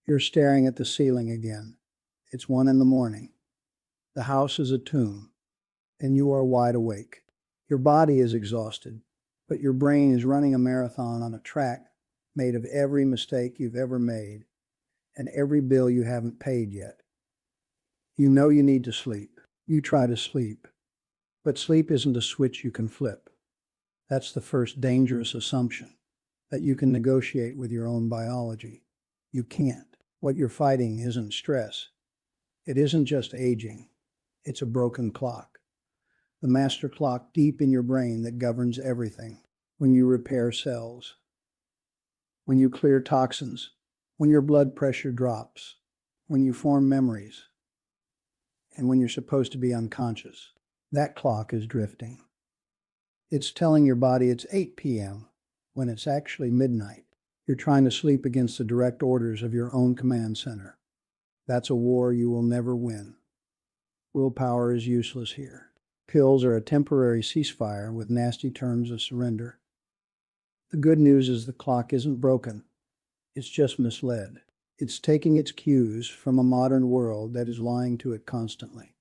You're staring at the ceiling again. It's 1 in the morning. The house is a tomb, and you are wide awake. Your body is exhausted, but your brain is running a marathon on a track made of every mistake you've ever made and every bill you haven't paid yet. You know you need to sleep. You try to sleep, but sleep isn't a switch you can flip. That's the first dangerous assumption, that you can negotiate with your own biology. You can't. What you're fighting isn't stress. It isn't just aging. It's a broken clock. The master clock deep in your brain that governs everything. When you repair cells, when you clear toxins, when your blood pressure drops, when you form memories, and when you're supposed to be unconscious. That clock is drifting. It's telling your body it's 8 p.m. when it's actually midnight. You're trying to sleep against the direct orders of your own command center. That's a war you will never win. Willpower is useless here. Pills are a temporary ceasefire with nasty terms of surrender. The good news is the clock isn't broken. It's just misled. It's taking its cues from a modern world that is lying to it constantly.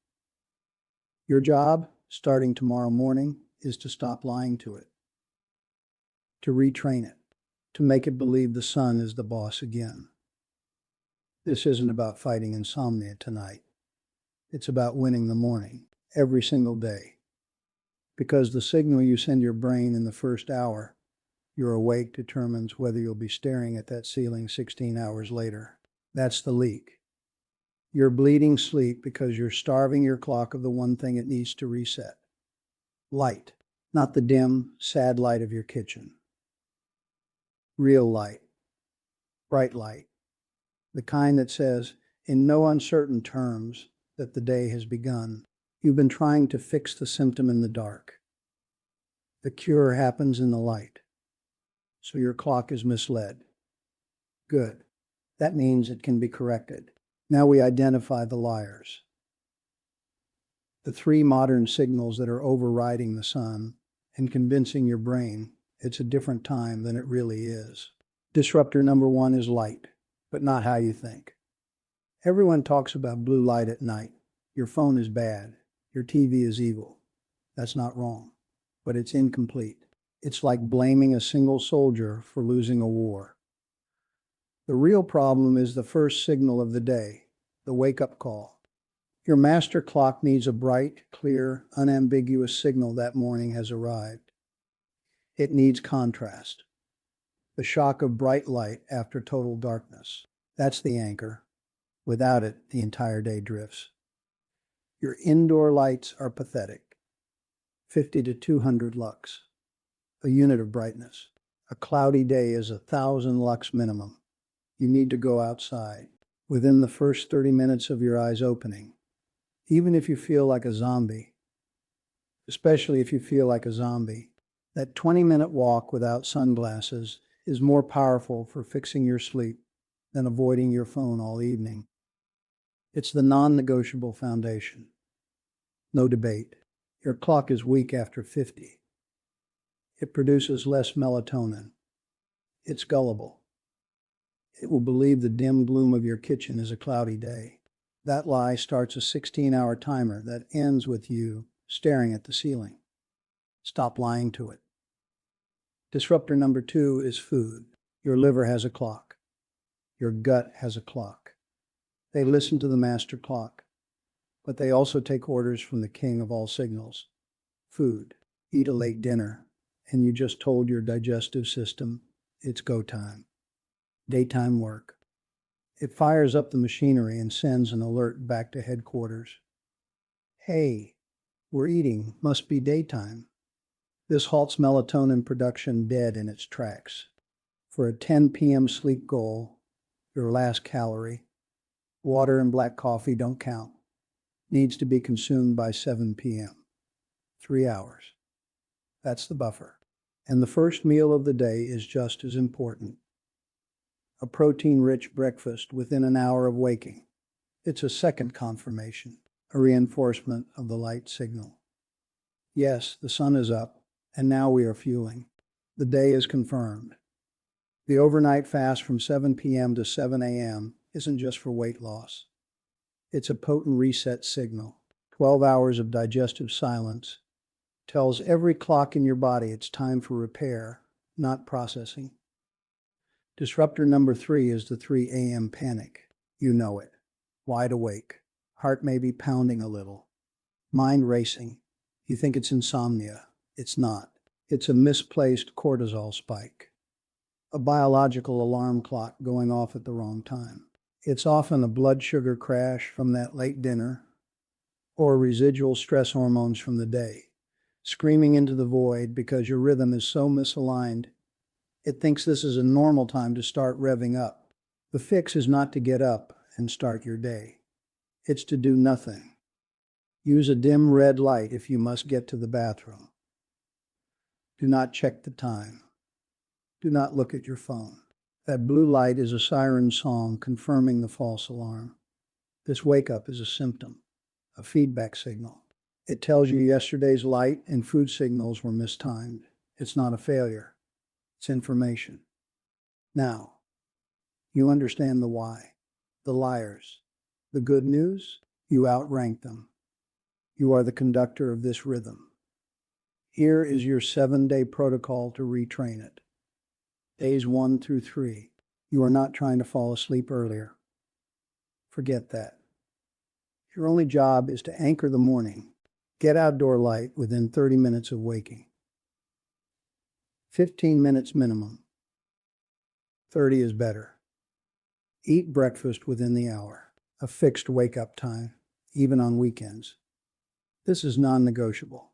Your job, starting tomorrow morning, is to stop lying to it, to retrain it, to make it believe the sun is the boss again. This isn't about fighting insomnia tonight. It's about winning the morning, every single day. Because the signal you send your brain in the first hour you're awake determines whether you'll be staring at that ceiling 16 hours later. That's the leak. You're bleeding sleep because you're starving your clock of the one thing it needs to reset. Light, not the dim, sad light of your kitchen. Real light, bright light, the kind that says, in no uncertain terms, that the day has begun. You've been trying to fix the symptom in the dark. The cure happens in the light. So your clock is misled. Good. That means it can be corrected. Now we identify the liars. The 3 modern signals that are overriding the sun and convincing your brain it's a different time than it really is. Disruptor number 1 is light, but not how you think. Everyone talks about blue light at night. Your phone is bad. Your TV is evil. That's not wrong, but it's incomplete. It's like blaming a single soldier for losing a war. The real problem is the first signal of the day, the wake-up call. Your master clock needs a bright, clear, unambiguous signal that morning has arrived. It needs contrast. The shock of bright light after total darkness. That's the anchor. Without it, the entire day drifts. Your indoor lights are pathetic. 50 to 200 lux. A unit of brightness. A cloudy day is 1,000 lux minimum. You need to go outside within the first 30 minutes of your eyes opening, even if you feel like a zombie. Especially if you feel like a zombie. That 20-minute walk without sunglasses is more powerful for fixing your sleep than avoiding your phone all evening. It's the non-negotiable foundation. No debate. Your clock is weak after 50. It produces less melatonin. It's gullible. It will believe the dim gloom of your kitchen is a cloudy day. That lie starts a 16-hour timer that ends with you staring at the ceiling. Stop lying to it. Disruptor number 2 is food. Your liver has a clock. Your gut has a clock. They listen to the master clock, but they also take orders from the king of all signals. Food. Eat a late dinner, and you just told your digestive system it's go time. Daytime work. It fires up the machinery and sends an alert back to headquarters. Hey, we're eating. Must be daytime. This halts melatonin production dead in its tracks. For a 10 p.m. sleep goal, your last calorie, water and black coffee don't count. Needs to be consumed by 7 p.m. 3 hours. That's the buffer. And the first meal of the day is just as important. A protein-rich breakfast within an hour of waking. It's a second confirmation, a reinforcement of the light signal. Yes, the sun is up, and now we are fueling. The day is confirmed. The overnight fast from 7 p.m. to 7 a.m. isn't just for weight loss. It's a potent reset signal. 12 hours of digestive silence tells every clock in your body it's time for repair, not processing. Disruptor number 3 is the 3 a.m. panic. You know it. Wide awake. Heart may be pounding a little. Mind racing. You think it's insomnia. It's not. It's a misplaced cortisol spike. A biological alarm clock going off at the wrong time. It's often a blood sugar crash from that late dinner or residual stress hormones from the day, screaming into the void because your rhythm is so misaligned, it thinks this is a normal time to start revving up. The fix is not to get up and start your day. It's to do nothing. Use a dim red light if you must get to the bathroom. Do not check the time. Do not look at your phone. That blue light is a siren song confirming the false alarm. This wake-up is a symptom, a feedback signal. It tells you yesterday's light and food signals were mistimed. It's not a failure. It's information. Now, you understand the why. The liars. The good news, you outrank them. You are the conductor of this rhythm. Here is your 7-day protocol to retrain it. Days 1 through 3. You are not trying to fall asleep earlier. Forget that. Your only job is to anchor the morning. Get outdoor light within 30 minutes of waking. 15 minutes minimum. 30 is better. Eat breakfast within the hour. A fixed wake-up time, even on weekends. This is non-negotiable.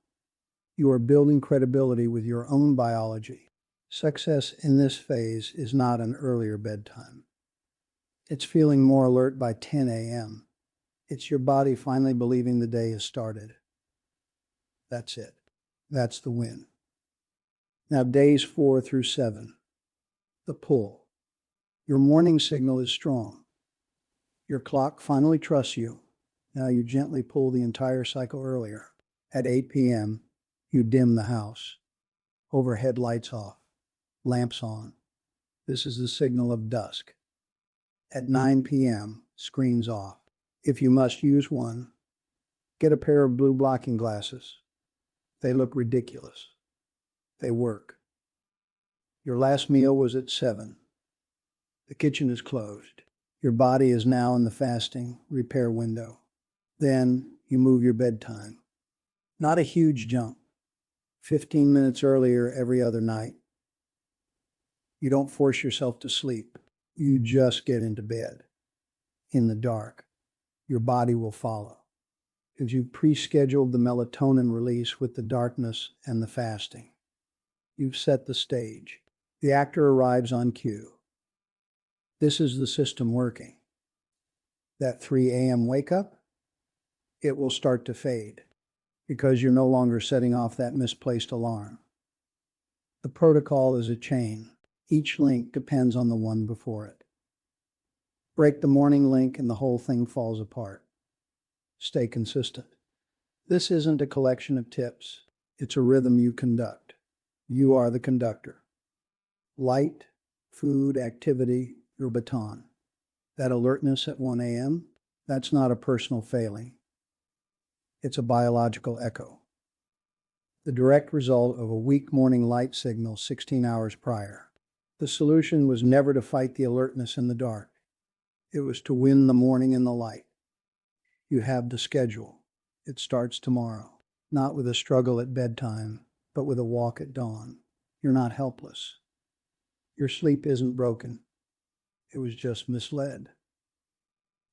You are building credibility with your own biology. Success in this phase is not an earlier bedtime. It's feeling more alert by 10 a.m. It's your body finally believing the day has started. That's it. That's the win. Now days 4 through 7. The pull. Your morning signal is strong. Your clock finally trusts you. Now you gently pull the entire cycle earlier. At 8 p.m., you dim the house. Overhead lights off. Lamps on. This is the signal of dusk. At 9 p.m., screens off. If you must use one, get a pair of blue blocking glasses. They look ridiculous. They work. Your last meal was at 7. The kitchen is closed. Your body is now in the fasting repair window. Then you move your bedtime. Not a huge jump. 15 minutes earlier every other night. You don't force yourself to sleep. You just get into bed. In the dark. Your body will follow. Because you've pre-scheduled the melatonin release with the darkness and the fasting. You've set the stage. The actor arrives on cue. This is the system working. That 3 a.m. wake up, it will start to fade because you're no longer setting off that misplaced alarm. The protocol is a chain. Each link depends on the one before it. Break the morning link and the whole thing falls apart. Stay consistent. This isn't a collection of tips. It's a rhythm you conduct. You are the conductor. Light, food, activity, your baton. That alertness at 1 a.m., that's not a personal failing. It's a biological echo. The direct result of a weak morning light signal 16 hours prior. The solution was never to fight the alertness in the dark. It was to win the morning in the light. You have the schedule. It starts tomorrow. Not with a struggle at bedtime, but with a walk at dawn. You're not helpless. Your sleep isn't broken. It was just misled.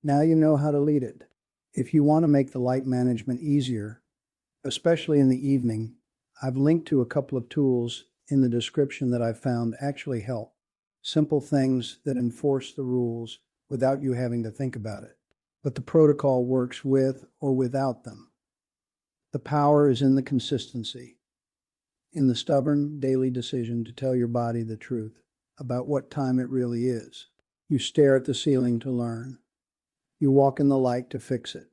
Now you know how to lead it. If you want to make the light management easier, especially in the evening, I've linked to a couple of tools in the description that I've found actually help. Simple things that enforce the rules without you having to think about it. But the protocol works with or without them. The power is in the consistency, in the stubborn daily decision to tell your body the truth about what time it really is. You stare at the ceiling to learn. You walk in the light to fix it.